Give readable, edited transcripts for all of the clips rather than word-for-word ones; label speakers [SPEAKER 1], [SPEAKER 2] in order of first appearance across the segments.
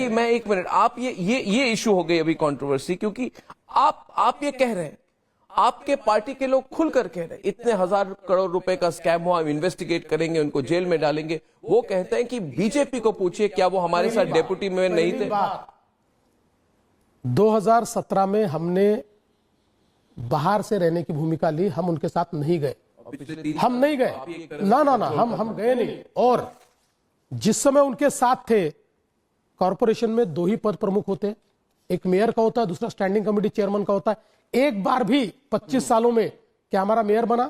[SPEAKER 1] अभी मैं एक मिनट, आप ये इशू हो गई अभी कंट्रोवर्सी, क्योंकि आप ये कह रहे हैं, आपके पार्टी के लोग खुलकर कह रहे हैं इतने 1000 करोड़ रुपए का स्कैम हुआ, हम इन्वेस्टिगेट करेंगे, उनको जेल में डालेंगे। वो कहते हैं कि बीजेपी को पूछिए क्या वो हमारे साथ डेप्यूटी में नहीं थे।
[SPEAKER 2] 2017 में हमने बाहर से रहने की भूमिका ली, हम उनके साथ नहीं गए, हम नहीं गए ना, हम गए नहीं। और जिस समय उनके साथ थे, कॉरपोरेशन में 2 ही पद प्रमुख होते हैं, एक मेयर का होता है, दूसरा स्टैंडिंग कमेटी चेयरमैन का होता है। एक बार भी 25 सालों में क्या हमारा मेयर बना,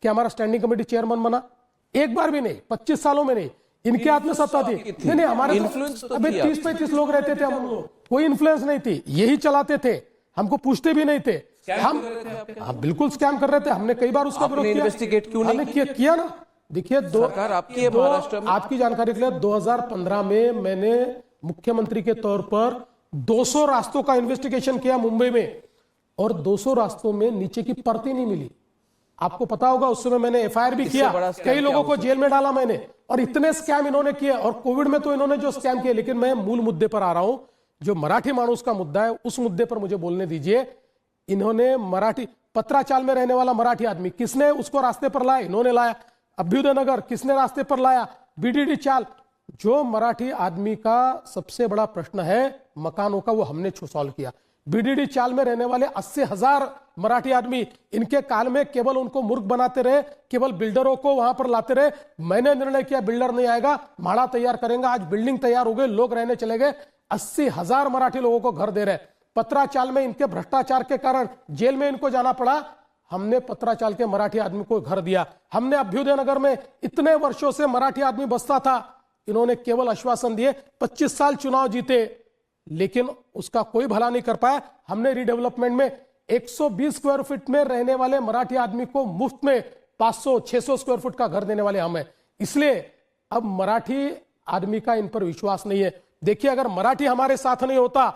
[SPEAKER 2] क्या हमारा स्टैंडिंग कमेटी चेयरमैन बना? एक बार भी नहीं, 25 सालों में नहीं। इनके हाथ में सत्ता थी, नहीं हमारे
[SPEAKER 1] इन्फ्लुएंस तो
[SPEAKER 2] अबे 30-35 लोग रहते थे, हम लोग कोई इन्फ्लुएंस नहीं थी, यही चलाते थे, हमको पूछते भी नहीं थे। हम बिल्कुल स्कैम कर रहे थे, हमने कई बार उसका विरोध किया।
[SPEAKER 1] इन्वेस्टिगेट क्यों नहीं
[SPEAKER 2] किया ना? देखिए,
[SPEAKER 1] सरकार आपकी है महाराष्ट्र में।
[SPEAKER 2] आपकी जानकारी के लिए 2015 में मैंने मुख्यमंत्री के तौर पर 200 रास्तों का इन्वेस्टिगेशन किया मुंबई में, और 200 रास्तों में नीचे की परती नहीं मिली। आपको पता होगा उस समय मैंने एफआईआर भी किया, कई लोगों को जेल में डाला मैंने, और इतने स्कैम इन्होंने किए। और कोविड में तो इन्होंने जो स्कैम किए, लेकिन मैं मूल मुद्दे पर आ रहा हूं, जो मराठी माणूस का मुद्दा है, उस मुद्दे पर मुझे बोलने दीजिए। इन्होंने मराठी पत्राचाल में रहने वाला मराठी आदमी, किसने उसको रास्ते पर लाया? इन्होंने लाया। अभ्युदय नगर किसने रास्ते पर लाया? बीडीडी चाल। जो मराठी आदमी का सबसे बड़ा प्रश्न है मकानों का, वो हमने सॉल्व किया। बीडीडी चाल में रहने वाले 80,000 मराठी आदमी, इनके काल में केवल उनको मूर्ख बनाते रहे, केवल बिल्डरों को वहां पर लाते रहे। मैंने निर्णय किया बिल्डर नहीं आएगा, माड़ा तैयार करेंगे। आज बिल्डिंग तैयार हो गई, लोग रहने चले गए। 80,000 मराठी लोगों को घर दे रहे। पत्राचाल में इनके भ्रष्टाचार के कारण जेल में इनको जाना पड़ा, हमने पत्राचाल के मराठी आदमी को घर दिया। हमने अभ्युदय नगर में इतने वर्षों से मराठी आदमी बसता था, इन्होंने केवल आश्वासन दिए, 25 साल चुनाव जीते, लेकिन उसका कोई भला नहीं कर पाया। हमने रीडेवलपमेंट में 120 स्क्वायर फीट में रहने वाले मराठी आदमी को मुफ्त में 500-600 स्क्वायर फीट का घर देने वाले हम हैं। इसलिए अब मराठी आदमी का इन पर विश्वास नहीं है। देखिए, अगर मराठी हमारे साथ नहीं होता,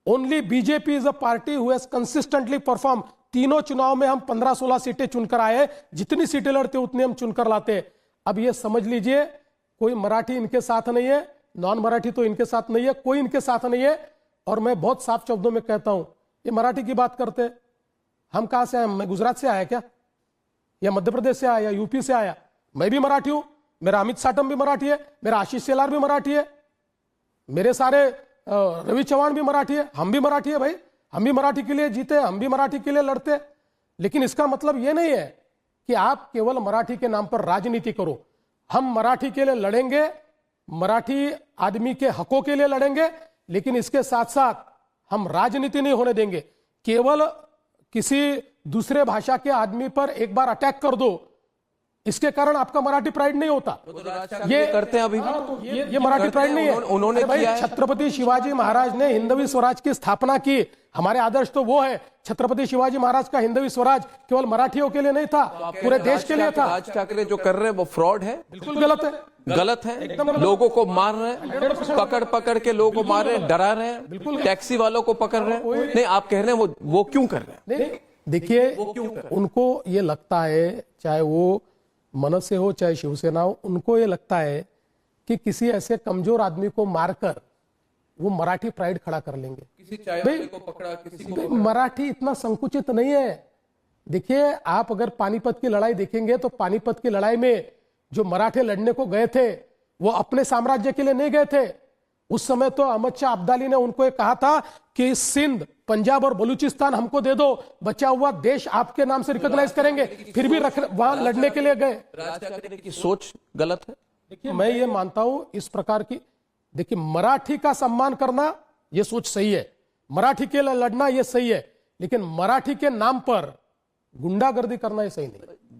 [SPEAKER 2] only BJP is a party who has consistently perform. तीनों चुनाव में हम 15-16 सीटें चुनकर आए, जितनी सीटें लड़ते उतनी हम चुनकर लाते। अब ये समझ लीजिए, कोई मराठी इनके साथ नहीं है, नॉन मराठी तो इनके साथ नहीं है, कोई इनके साथ नहीं है। और मैं बहुत साफ शब्दों में कहता हूं, ये मराठी की बात करते, हम कहां से आए? मैं गुजरात से आया क्या, या मध्य प्रदेश से आया, या यूपी से आया? मैं भी मराठी हूं, मेरा अमित साटम भी मराठी है, मेरा आशीष सेलार भी मराठी है, मेरे सारे रवि चौहान भी मराठी है, हम भी मराठी है भाई, हम भी मराठी के लिए जीते, हम भी मराठी के लिए लड़ते। लेकिन इसका मतलब यह नहीं है कि आप केवल मराठी के नाम पर राजनीति करो। हम मराठी के लिए लड़ेंगे, मराठी आदमी के हकों के लिए लड़ेंगे, लेकिन इसके साथ साथ हम राजनीति नहीं होने देंगे। केवल किसी दूसरे भाषा के आदमी पर एक बार अटैक कर दो, इसके कारण आपका मराठी प्राइड नहीं होता।
[SPEAKER 1] ये करते हैं अभी भी,
[SPEAKER 2] ये मराठी प्राइड नहीं है।
[SPEAKER 1] उन्होंने
[SPEAKER 2] भाई, छत्रपति शिवाजी महाराज ने हिंदवी स्वराज की स्थापना की, हमारे आदर्श तो वो है। छत्रपति शिवाजी महाराज का हिंदवी स्वराज केवल मराठियों के लिए नहीं था, पूरे देश के लिए था।
[SPEAKER 1] राज ठाकरे जो कर रहे हैं वो फ्रॉड है,
[SPEAKER 2] बिल्कुल गलत है,
[SPEAKER 1] गलत है। लोगों को मार रहे हैं, पकड़ के लोगों को मार रहे हैं, डरा रहे हैं, टैक्सी वालों को पकड़ रहे हैं। नहीं, आप कह रहे हैं वो क्यों कर रहे हैं?
[SPEAKER 2] देखिए, उनको ये लगता है, चाहे वो मनसे हो चाहे शिवसेना हो, उनको ये लगता है कि किसी ऐसे कमजोर आदमी को मारकर वो मराठी प्राइड खड़ा कर लेंगे।
[SPEAKER 1] किसी चाय वाले को पकड़ा, किसी को
[SPEAKER 2] मराठी इतना संकुचित नहीं है। देखिए, आप अगर पानीपत की लड़ाई देखेंगे तो पानीपत की लड़ाई में जो मराठे लड़ने को गए थे, वो अपने साम्राज्य के लिए नहीं गए थे। उस समय तो अहमद शाह अब्दाली ने उनको कहा था कि सिंध, पंजाब और बलूचिस्तान हमको दे दो, बचा हुआ देश आपके नाम से रिकॉग्नाइज करेंगे। फिर भी वहां लड़ने के लिए गए।
[SPEAKER 1] राज ठाकरे की सोच गलत है।
[SPEAKER 2] देखिए, मैं ये मानता हूं इस प्रकार की, देखिए, मराठी का सम्मान करना ये सोच सही है, मराठी के लिए लड़ना ये सही है, लेकिन मराठी के नाम पर गुंडागर्दी करना ये सही नहीं।